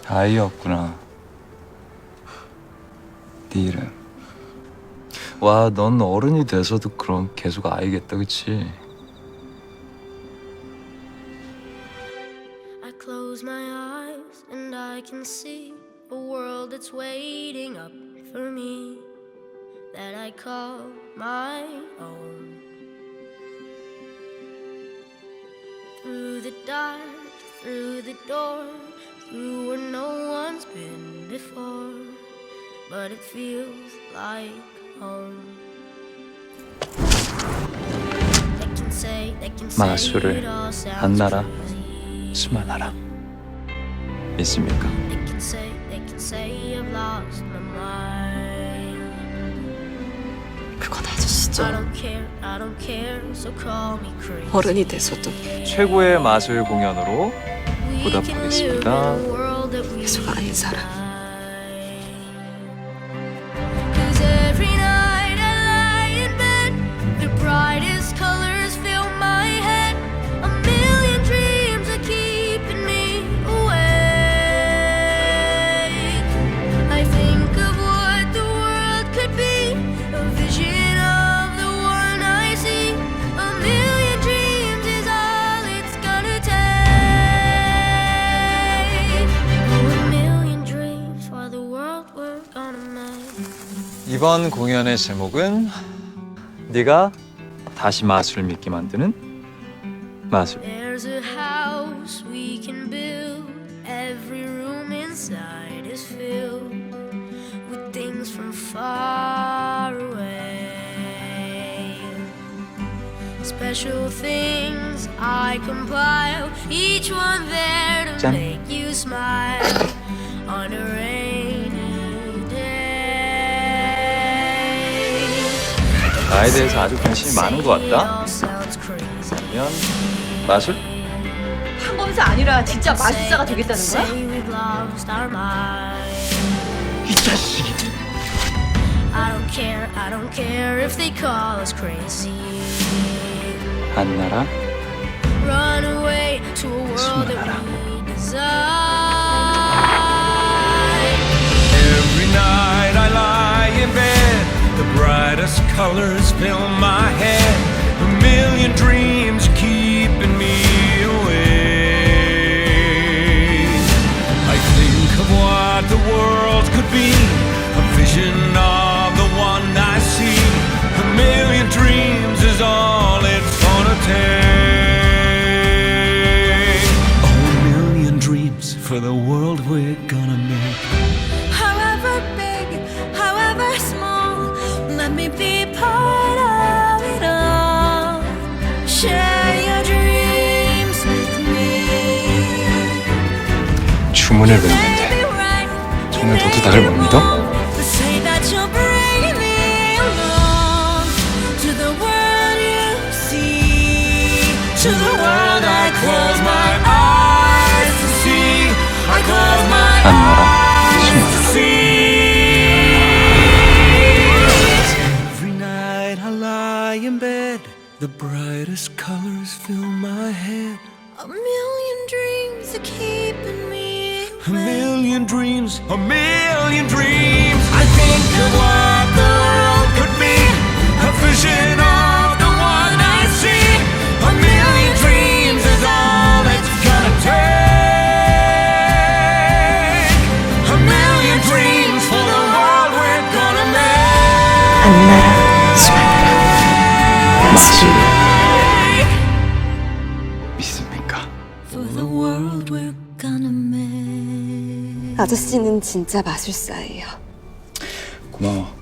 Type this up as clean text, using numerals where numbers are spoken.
아이였구나. 네 이름. 와, 넌 어른이 돼서도 그럼 계속 아이겠다, 그치? I close my eyes and I can see a world that's waiting up for me that I call my own. Through the dark, through the door, through where no one's been before, but it feels like home. 마술을 안 날아 수만 알아. 믿습니까? 그건 아저씨죠. 어른이 돼서도 최고의 마술 공연으로 보답하겠습니다. 계속 아닌 사람. 이번 공연의 제목은 네가 다시 마술을 믿게 만드는 마술. There's a house we can build. Every room inside is filled with things from far away. Special things I compile, each one there to make you smile on a rainy 나에 대해서 아주 관심이 많은 것 같다. 그러면 마술? 한검사 아니라 진짜 마술사가 되겠다는 거야? 이 자식이. 안 날아 수만 알아. Every night I lie in bed, the brightest colors fill my head, a million dreams keeping me awake. I think of what the world could be, a vision of the one I see. A million dreams is all it's gonna take. Oh, a million dreams for the world we're gonna make. However big, however small, let me be part of it all. Share your dreams with me. 주문을 외우는데 정말 너도 나를 못 믿어? Say that you'll bring me along to the world you see, to the world I close my eyes to see. I close my 안 날아 수만 eyes to 알아. see. Every night I lie in bed, the brightest colors fill my head. A million dreams are keeping me A million dreams, a million dreams. I think of what the world could be, a vision of the one I see. A million dreams is all it's gonna take. A million dreams for the world we're gonna make. 안 날아 수만 알아. 마술. 믿습니까? for the world we're gonna make. 아저씨는 진짜 마술사예요. 고마워.